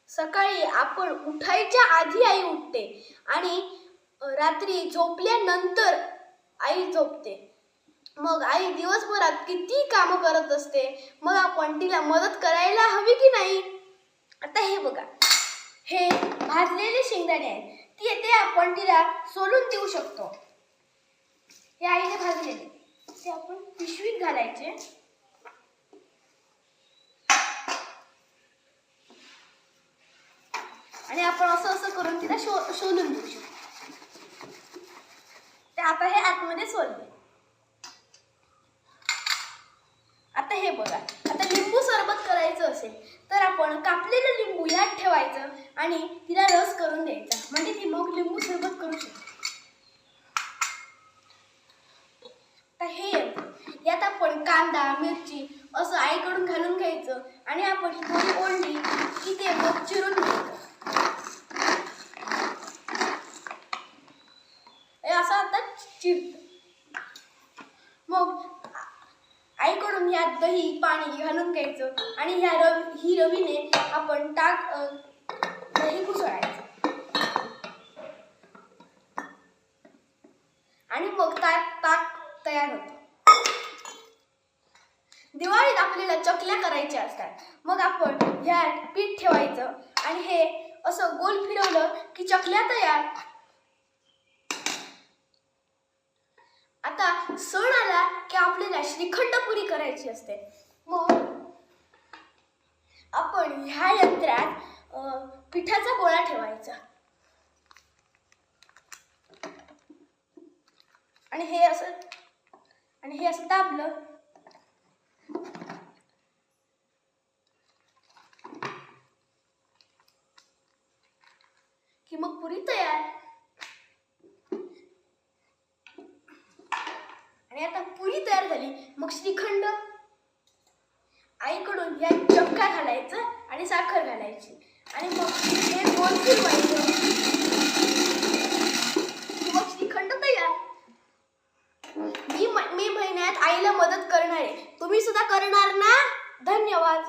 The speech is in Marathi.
सकाळी आपण उठायच्या आधी आई उठते आणि रात्री झोपल्यानंतर आई झोपते. मग आई दिवसभरात किती कामं करत असते, मग आपण तिला मदत करायला हवी की नाही? आता हे बघा, हे भाजलेले शेंगदाणे आहेत. ते आपण तिला सोलून देऊ शकतो. हे आईने भाजलेले, ते आपण पिशवीत घालायचे आणि आपण असं करून तिला सोलून देऊ शकतो. ते आता हे आतमध्ये सोलले. आता हे बघा, आता लिंबू सरबत करायचं असेल तर आपण कापलेलं लिंबू यात ठेवायचं आणि तिला रस करून द्यायचा, म्हणजे ती मग लिंबू सरबत करू शकते. आता हे यात आपण कांदा मिरची असं आईकडून घालून घ्यायचं आणि आपण ही थोडी ओढली की ते मग चिरून घ्यायचं. असं आता चिरत. मग आईकडून यात दही पाणी घालून घ्यायचं आणि ही रवीने आपण दही घुसळायचं आणि मग ताक तयार होतं. दिवाळीत आपल्याला चकल्या करायच्या असतात. मग आपण ह्यात पीठ ठेवायचं आणि हे असं गोल फिरवलं की चकल्या तयार. आता सण आला की आपल्याला श्रीखंडपुरी करायची असते. मग आपण ह्या यंत्रात पिठाचा गोळा ठेवायचा आणि हे असं दाबलं की मग पुरी तयार. आणि आता पुरी तयार झाली. मग श्रीखंड आईकडून या चक्का घालायचं आणि साखर घालायची आणि मग हे गोल फिरवायचं. मग श्रीखंड तयार. मी महिन्यात आईला मदत करणार आहे. तुम्ही सुद्धा करणार ना? धन्यवाद.